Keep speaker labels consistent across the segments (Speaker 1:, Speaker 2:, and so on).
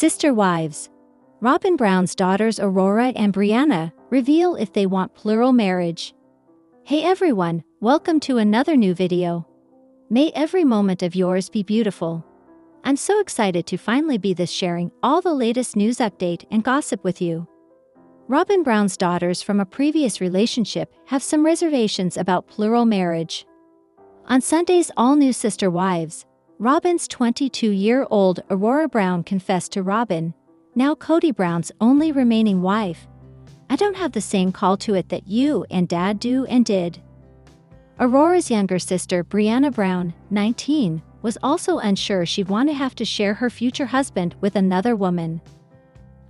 Speaker 1: Sister wives. Robyn Brown's daughters Aurora and Brianna reveal if they want plural marriage. Hey everyone, welcome to another new video. May every moment of yours be beautiful. I'm so excited to finally be this sharing all the latest news update and gossip with you. Robyn Brown's daughters from a previous relationship have some reservations about plural marriage. On Sunday's all-new Sister Wives, Robyn's 22-year-old Aurora Brown confessed to Robyn, now Kody Brown's only remaining wife, "I don't have the same call to it that you and Dad do and did." Aurora's younger sister Brianna Brown, 19, was also unsure she'd want to have to share her future husband with another woman.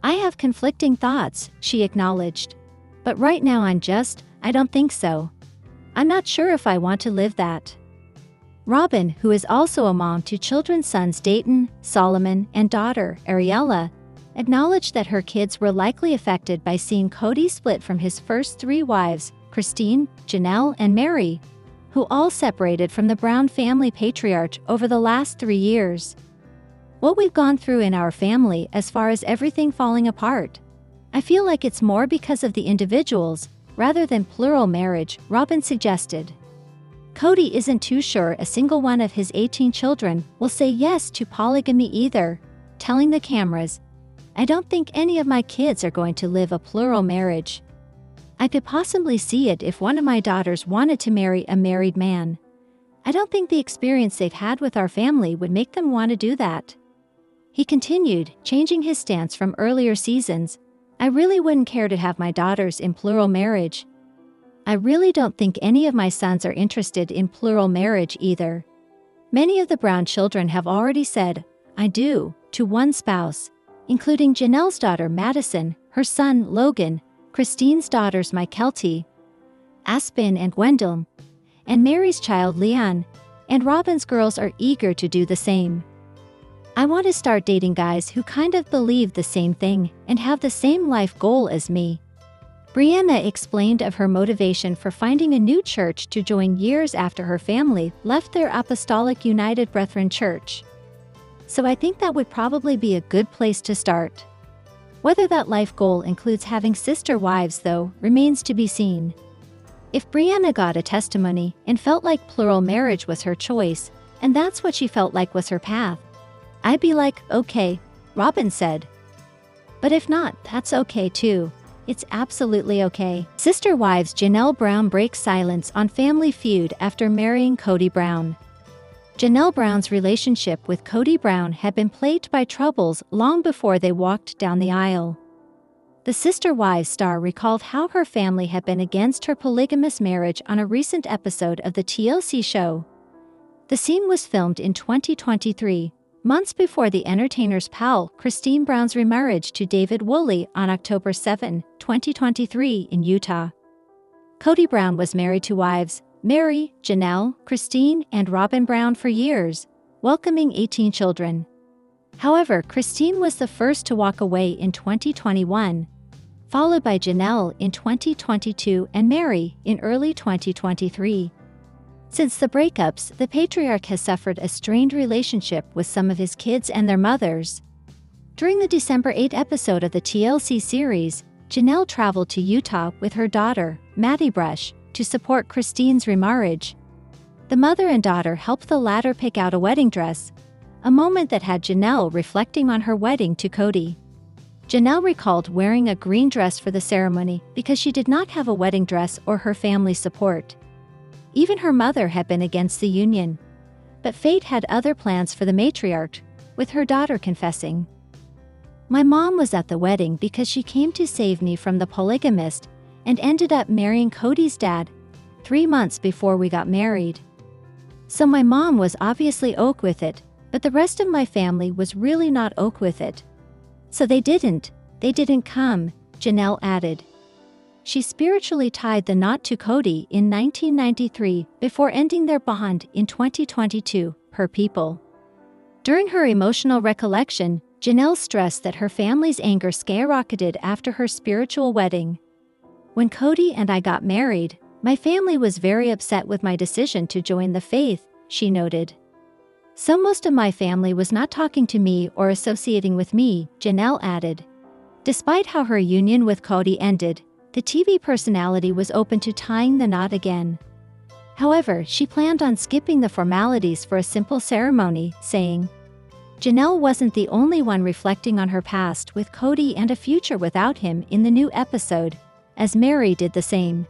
Speaker 1: "I have conflicting thoughts," she acknowledged. "But right now I don't think so. I'm not sure if I want to live that." Robyn, who is also a mom to children's sons Dayton, Solomon, and daughter Ariella, acknowledged that her kids were likely affected by seeing Kody split from his first three wives, Christine, Janelle, and Mary, who all separated from the Brown family patriarch over the last 3 years. "What we've gone through in our family as far as everything falling apart. I feel like it's more because of the individuals, rather than plural marriage," Robyn suggested. Kody isn't too sure a single one of his 18 children will say yes to polygamy either, telling the cameras, "I don't think any of my kids are going to live a plural marriage. I could possibly see it if one of my daughters wanted to marry a married man. I don't think the experience they've had with our family would make them want to do that." He continued, changing his stance from earlier seasons, "I really wouldn't care to have my daughters in plural marriage. I really don't think any of my sons are interested in plural marriage either. Many of the Brown children have already said, 'I do,' to one spouse, including Janelle's daughter Madison, her son Logan, Christine's daughters Mykelti, Aspen and Gwendolyn, and Mary's child Leon, and Robyn's girls are eager to do the same. I want to start dating guys who kind of believe the same thing and have the same life goal as me." Brianna explained of her motivation for finding a new church to join years after her family left their Apostolic United Brethren church. "So I think that would probably be a good place to start. Whether that life goal includes having sister wives, though, remains to be seen." If Brianna got a testimony and felt like plural marriage was her choice, and that's what she felt like was her path, I'd be like, "Okay," Robyn said. "But if not, that's okay too. It's absolutely okay." Sister wives Janelle Brown breaks silence on Family Feud after marrying Kody Brown. Janelle Brown's relationship with Kody Brown had been plagued by troubles long before they walked down the aisle. The Sister Wives star recalled how her family had been against her polygamous marriage on a recent episode of the TLC show. The scene was filmed in 2023, months before the entertainer's pal Christine Brown's remarriage to David Woolley on October 7, 2023 in Utah. Kody Brown was married to wives Mary, Janelle, Christine, and Robyn Brown for years, welcoming 18 children. However, Christine was the first to walk away in 2021, followed by Janelle in 2022 and Mary in early 2023. Since the breakups, the patriarch has suffered a strained relationship with some of his kids and their mothers. During the December 8 episode of the TLC series, Janelle traveled to Utah with her daughter, Maddie Brush, to support Christine's remarriage. The mother and daughter helped the latter pick out a wedding dress, a moment that had Janelle reflecting on her wedding to Kody. Janelle recalled wearing a green dress for the ceremony because she did not have a wedding dress or her family's support. Even her mother had been against the union. But fate had other plans for the matriarch, with her daughter confessing, "My mom was at the wedding because she came to save me from the polygamist and ended up marrying Kody's dad 3 months before we got married. So my mom was obviously ok with it, but the rest of my family was really not ok with it. So they didn't come," Janelle added. She spiritually tied the knot to Kody in 1993 before ending their bond in 2022, per People. During her emotional recollection, Janelle stressed that her family's anger skyrocketed after her spiritual wedding. "When Kody and I got married, my family was very upset with my decision to join the faith," she noted. So most of my family was not talking to me or associating with me, Janelle added. Despite how her union with Kody ended, the TV personality was open to tying the knot again. However, she planned on skipping the formalities for a simple ceremony, saying, Janelle wasn't the only one reflecting on her past with Kody and a future without him in the new episode, as Meri did the same.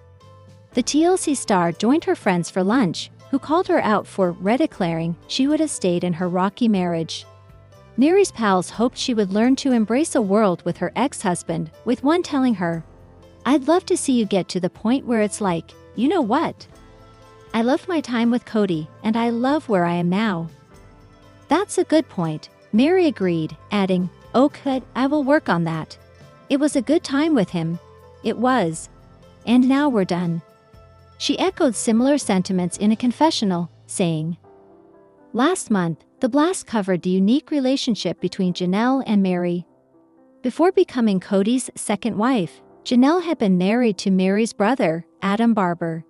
Speaker 1: The TLC star joined her friends for lunch, who called her out for declaring she would have stayed in her rocky marriage. Meri's pals hoped she would learn to embrace a world with her ex-husband, with one telling her, I'd love to see you get to the point where it's like, you know what? I loved my time with Kody, and I love where I am now. That's a good point, Meri agreed, adding, oh good, I will work on that. It was a good time with him. It was. And now we're done. She echoed similar sentiments in a confessional, saying, Last month, The Blast covered the unique relationship between Janelle and Meri. Before becoming Kody's second wife, Janelle had been married to Meri's brother, Adam Barber.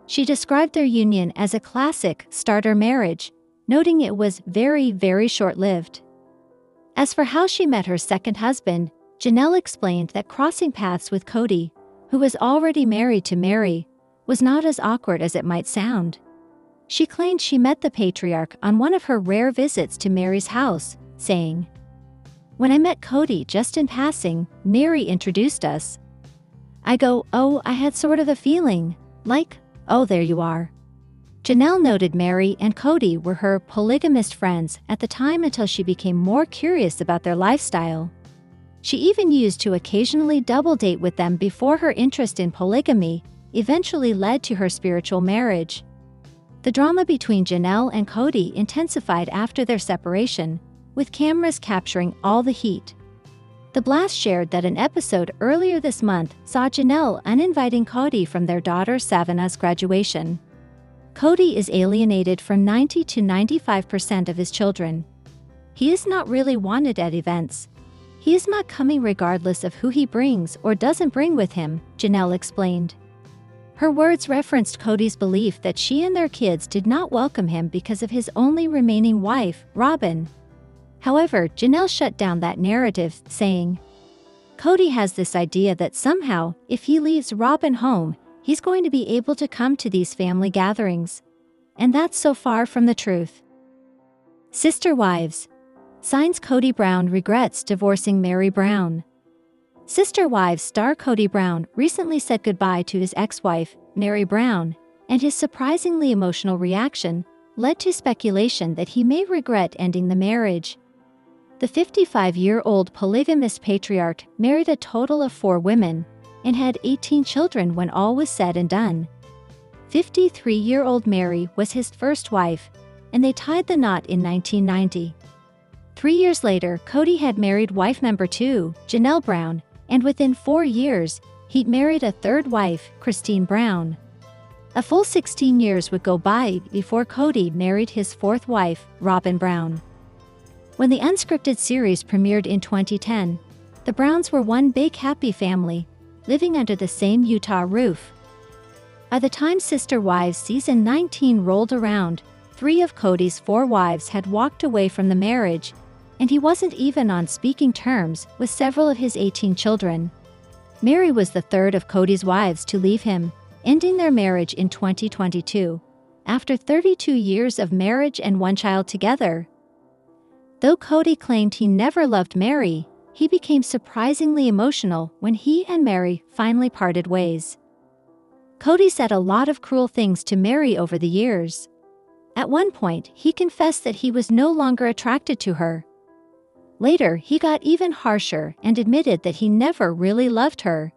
Speaker 1: She described their union as a classic starter marriage, noting it was very, very short-lived. As for how she met her second husband, Janelle explained that crossing paths with Kody, who was already married to Meri, was not as awkward as it might sound. She claimed she met the patriarch on one of her rare visits to Meri's house, saying, When I met Kody just in passing, Meri introduced us. I go, oh, I had sort of a feeling, like, oh, there you are. Janelle noted Meri and Kody were her polygamist friends at the time until she became more curious about their lifestyle. She even used to occasionally double date with them before her interest in polygamy eventually led to her spiritual marriage. The drama between Janelle and Kody intensified after their separation, with cameras capturing all the heat. The Blast shared that an episode earlier this month saw Janelle uninviting Kody from their daughter Savannah's graduation. Kody is alienated from 90 to 95% of his children. He is not really wanted at events. He is not coming regardless of who he brings or doesn't bring with him, Janelle explained. Her words referenced Kody's belief that she and their kids did not welcome him because of his only remaining wife, Robyn. However, Janelle shut down that narrative, saying, Kody has this idea that somehow, if he leaves Robyn home, he's going to be able to come to these family gatherings. And that's so far from the truth. Sister Wives. Signs Kody Brown regrets divorcing Meri Brown. Sister Wives star Kody Brown recently said goodbye to his ex-wife, Meri Brown, and his surprisingly emotional reaction led to speculation that he may regret ending the marriage. The 55-year-old polygamous patriarch married a total of 4 women and had 18 children when all was said and done. 53-year-old Meri was his first wife, and they tied the knot in 1990. 3 years later, Kody had married wife number 2, Janelle Brown, and within 4 years, he'd married a third wife, Christine Brown. A full 16 years would go by before Kody married his fourth wife, Robyn Brown. When the unscripted series premiered in 2010, the Browns were one big happy family, living under the same Utah roof. By the time Sister Wives season 19 rolled around, 3 of Kody's 4 wives had walked away from the marriage, and he wasn't even on speaking terms with several of his 18 children. Meri was the third of Kody's wives to leave him, ending their marriage in 2022, after 32 years of marriage and 1 child together. Though Kody claimed he never loved Meri, he became surprisingly emotional when he and Meri finally parted ways. Kody said a lot of cruel things to Meri over the years. At one point, he confessed that he was no longer attracted to her. Later, he got even harsher and admitted that he never really loved her.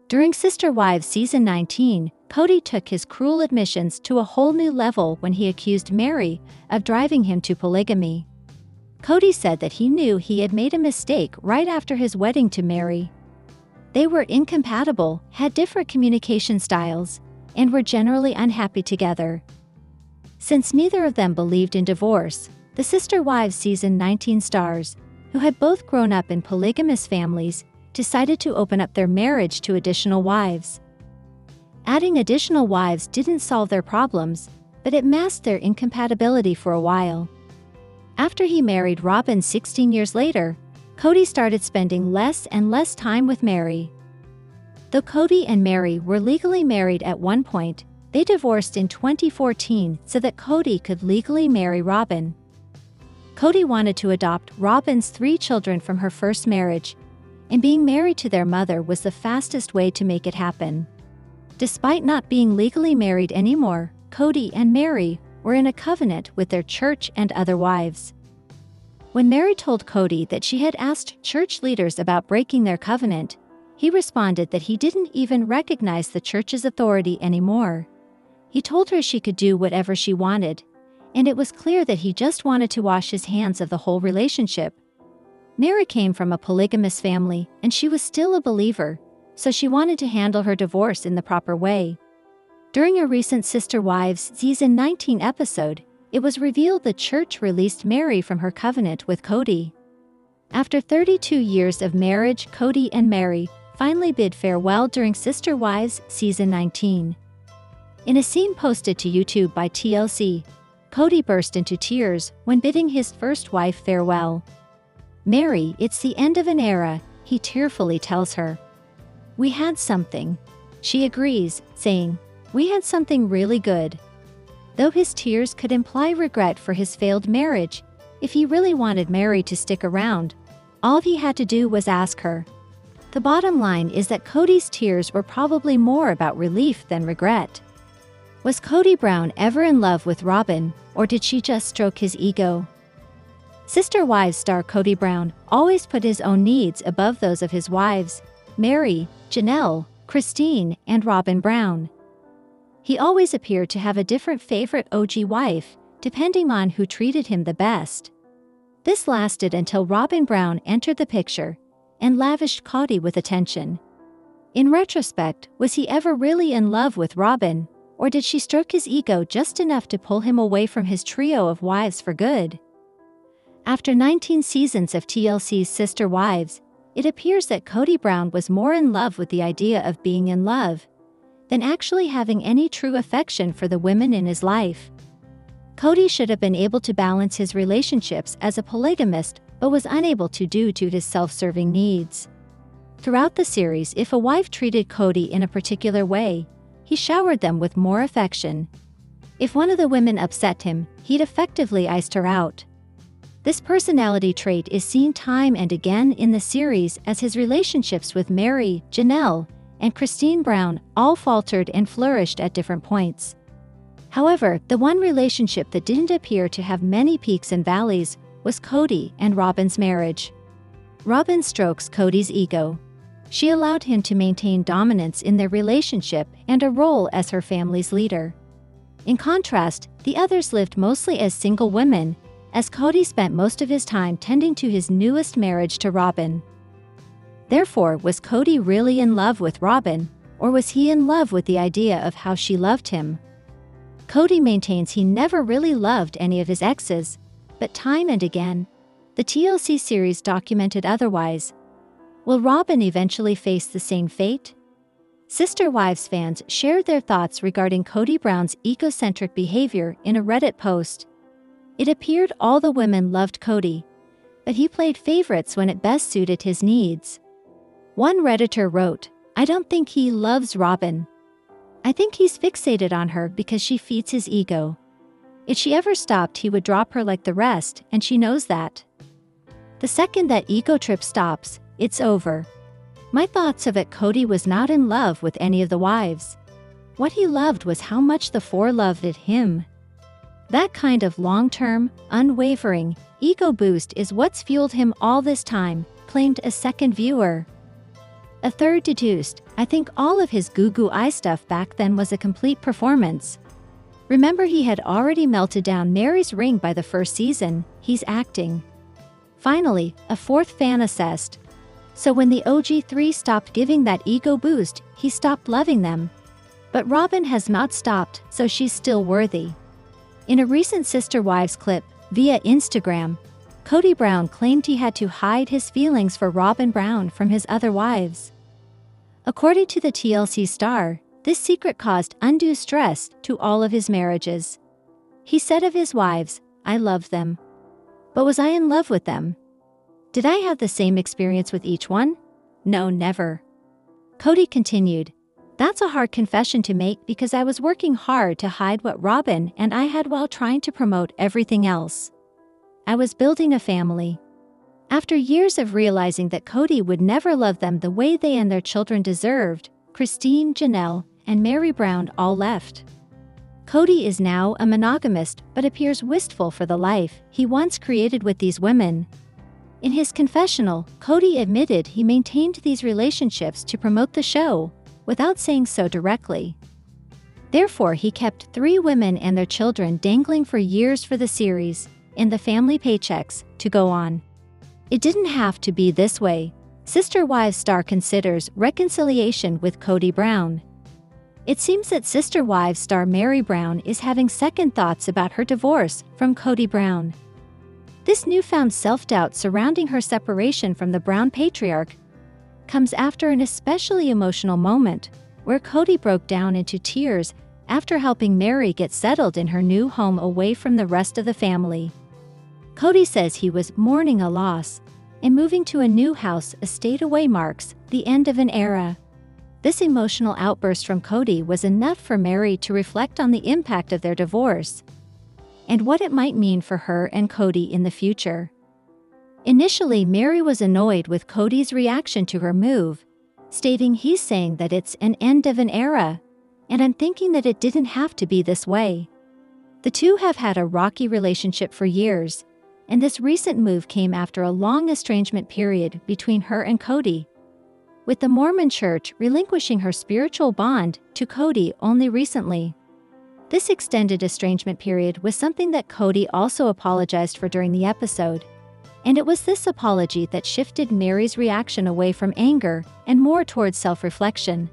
Speaker 1: During Sister Wives season 19, Kody took his cruel admissions to a whole new level when he accused Meri of driving him to polygamy. Kody said that he knew he had made a mistake right after his wedding to Meri. They were incompatible, had different communication styles, and were generally unhappy together. Since neither of them believed in divorce, the Sister Wives season 19 stars, who had both grown up in polygamous families, decided to open up their marriage to additional wives. Adding additional wives didn't solve their problems, but it masked their incompatibility for a while. After he married Robyn 16 years later, Kody started spending less and less time with Meri. Though Kody and Meri were legally married at one point, they divorced in 2014 so that Kody could legally marry Robyn. Kody wanted to adopt Robyn's 3 children from her first marriage, and being married to their mother was the fastest way to make it happen. Despite not being legally married anymore, Kody and Meri were in a covenant with their church and other wives. When Meri told Kody that she had asked church leaders about breaking their covenant, he responded that he didn't even recognize the church's authority anymore. He told her she could do whatever she wanted, and it was clear that he just wanted to wash his hands of the whole relationship. Meri came from a polygamous family, and she was still a believer, so she wanted to handle her divorce in the proper way. During a recent Sister Wives Season 19 episode, it was revealed the church released Meri from her covenant with Kody. After 32 years of marriage, Kody and Meri finally bid farewell during Sister Wives Season 19. In a scene posted to YouTube by TLC, Kody burst into tears when bidding his first wife farewell. "Meri, it's the end of an era," he tearfully tells her. "We had something." She agrees, saying, "We had something really good." Though his tears could imply regret for his failed marriage, if he really wanted Meri to stick around, all he had to do was ask her. The bottom line is that Kody's tears were probably more about relief than regret. Was Kody Brown ever in love with Robyn, or did she just stroke his ego? Sister Wives star Kody Brown always put his own needs above those of his wives, Meri, Janelle, Christine, and Robyn Brown. He always appeared to have a different favorite OG wife, depending on who treated him the best. This lasted until Robyn Brown entered the picture and lavished Kody with attention. In retrospect, was he ever really in love with Robyn, or did she stroke his ego just enough to pull him away from his trio of wives for good? After 19 seasons of TLC's Sister Wives, it appears that Kody Brown was more in love with the idea of being in love than actually having any true affection for the women in his life. Kody should have been able to balance his relationships as a polygamist, but was unable to due to his self-serving needs. Throughout the series, if a wife treated Kody in a particular way, he showered them with more affection. If one of the women upset him, he'd effectively iced her out. This personality trait is seen time and again in the series as his relationships with Meri, Janelle, and Christine Brown all faltered and flourished at different points. However, the one relationship that didn't appear to have many peaks and valleys was Kody and Robyn's marriage. Robyn strokes Kody's ego. She allowed him to maintain dominance in their relationship and a role as her family's leader. In contrast, the others lived mostly as single women, as Kody spent most of his time tending to his newest marriage to Robyn. Therefore, was Kody really in love with Robyn, or was he in love with the idea of how she loved him? Kody maintains he never really loved any of his exes, but time and again, the TLC series documented otherwise. Will Robyn eventually face the same fate? Sister Wives fans shared their thoughts regarding Kody Brown's egocentric behavior in a Reddit post. It appeared all the women loved Kody, but he played favorites when it best suited his needs. One Redditor wrote, "I don't think he loves Robyn. I think he's fixated on her because she feeds his ego. If she ever stopped, he would drop her like the rest, and she knows that. The second that ego trip stops, it's over." My thoughts of it: Kody was not in love with any of the wives. What he loved was how much the four loved him. That kind of long-term, unwavering ego boost is what's fueled him all this time, claimed a second viewer. A third deduced, "I think all of his goo-goo eye stuff back then was a complete performance. Remember, he had already melted down Meri's ring by the first season, he's acting." Finally, a fourth fan assessed, "So when the OG3 stopped giving that ego boost, he stopped loving them. But Robyn has not stopped, so she's still worthy." In a recent Sister Wives clip, via Instagram, Kody Brown claimed he had to hide his feelings for Robyn Brown from his other wives. According to the TLC star, this secret caused undue stress to all of his marriages. He said of his wives, "I love them. But was I in love with them? Did I have the same experience with each one? No, never. Kody continued, "That's a hard confession to make because I was working hard to hide what Robyn and I had while trying to promote everything else. I was building a family." After years of realizing that Kody would never love them the way they and their children deserved, Christine, Janelle, and Meri Brown all left. Kody is now a monogamist but appears wistful for the life he once created with these women. In his confessional, Kody admitted he maintained these relationships to promote the show, without saying so directly. Therefore, he kept 3 women and their children dangling for years for the series, and the family paychecks, to go on. It didn't have to be this way. Sister Wives star considers reconciliation with Kody Brown. It seems that Sister Wives star Meri Brown is having second thoughts about her divorce from Kody Brown. This newfound self-doubt surrounding her separation from the Brown patriarch comes after an especially emotional moment where Kody broke down into tears after helping Meri get settled in her new home away from the rest of the family. Kody says he was mourning a loss, and moving to a new house a state away marks the end of an era. This emotional outburst from Kody was enough for Meri to reflect on the impact of their divorce and what it might mean for her and Kody in the future. Initially, Meri was annoyed with Kody's reaction to her move, stating he's saying that it's an end of an era, and I'm thinking that it didn't have to be this way. The two have had a rocky relationship for years, and this recent move came after a long estrangement period between her and Kody, with the Mormon Church relinquishing her spiritual bond to Kody only recently. This extended estrangement period was something that Kody also apologized for during the episode, and it was this apology that shifted Meri's reaction away from anger and more towards self-reflection.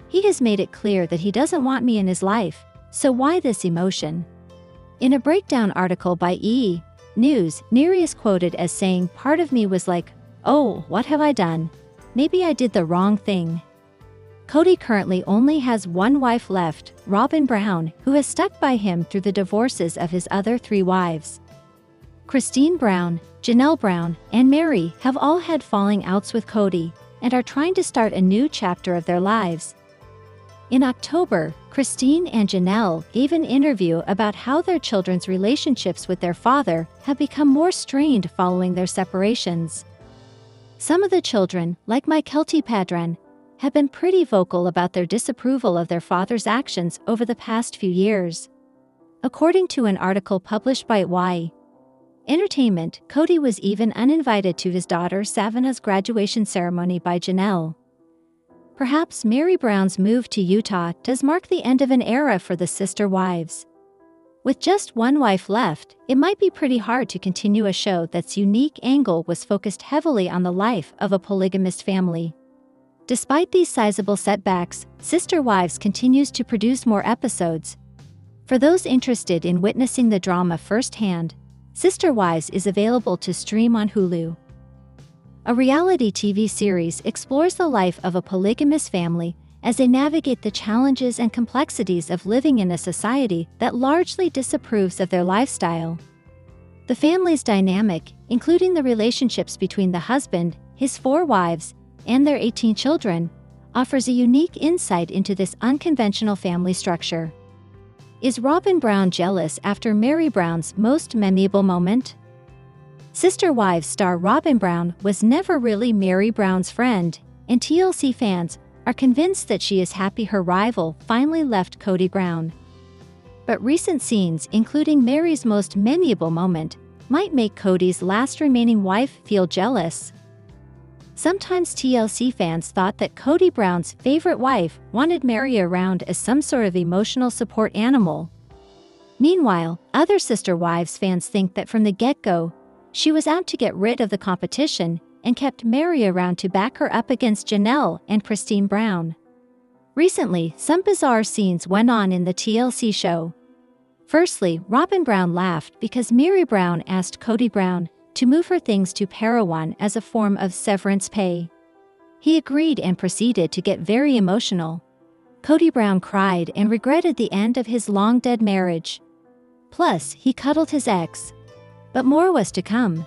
Speaker 1: He has made it clear that he doesn't want me in his life, so why this emotion? In a breakdown article by E! News, Meri is quoted as saying, "Part of me was like, oh, what have I done? Maybe I did the wrong thing." Kody currently only has one wife left, Robyn Brown, who has stuck by him through the divorces of his other 3 wives. Christine Brown, Janelle Brown, and Meri have all had falling outs with Kody and are trying to start a new chapter of their lives. In October, Christine and Janelle gave an interview about how their children's relationships with their father have become more strained following their separations. Some of the children, like my Kelty Padran, have been pretty vocal about their disapproval of their father's actions over the past few years. According to an article published by Y! Entertainment, Kody was even uninvited to his daughter Savannah's graduation ceremony by Janelle. Perhaps Meri Brown's move to Utah does mark the end of an era for the sister wives. With just one wife left, it might be pretty hard to continue a show that's unique angle was focused heavily on the life of a polygamist family. Despite these sizable setbacks, Sister Wives continues to produce more episodes. For those interested in witnessing the drama firsthand, Sister Wives is available to stream on Hulu. A reality TV series explores the life of a polygamous family as they navigate the challenges and complexities of living in a society that largely disapproves of their lifestyle. The family's dynamic, including the relationships between the husband, his 4 wives, and their 18 children, offers a unique insight into this unconventional family structure. Is Robyn Brown jealous after Meri Brown's most memorable moment? Sister Wives star Robyn Brown was never really Meri Brown's friend, and TLC fans are convinced that she is happy her rival finally left Kody Brown. But recent scenes, including Meri's most memorable moment, might make Kody's last remaining wife feel jealous. Sometimes TLC fans thought that Kody Brown's favorite wife wanted Meri around as some sort of emotional support animal. Meanwhile, other Sister Wives fans think that from the get-go, she was out to get rid of the competition and kept Meri around to back her up against Janelle and Christine Brown. Recently, some bizarre scenes went on in the TLC show. Firstly, Robyn Brown laughed because Meri Brown asked Kody Brown to move her things to Parowan as a form of severance pay. He agreed and proceeded to get very emotional. Kody Brown cried and regretted the end of his long-dead marriage. Plus, he cuddled his ex. But more was to come.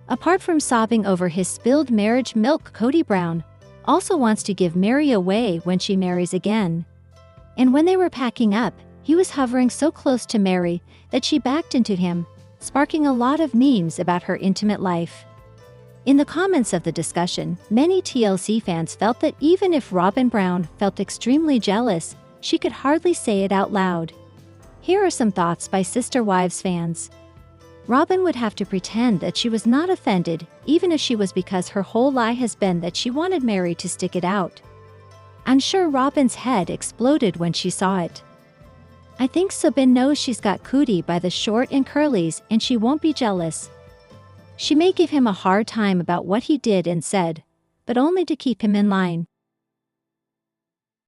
Speaker 1: Apart from sobbing over his spilled marriage milk, Kody Brown also wants to give Mary away when she marries again. And when they were packing up, he was hovering so close to Mary that she backed into him, sparking a lot of memes about her intimate life. In the comments of the discussion, many TLC fans felt that even if Robyn Brown felt extremely jealous, she could hardly say it out loud. Here are some thoughts by Sister Wives fans. Robyn would have to pretend that she was not offended, even if she was, because her whole lie has been that she wanted Mary to stick it out. I'm sure Robyn's head exploded when she saw it. I think Robyn knows she's got Kody by the short and curlies and she won't be jealous. She may give him a hard time about what he did and said, but only to keep him in line.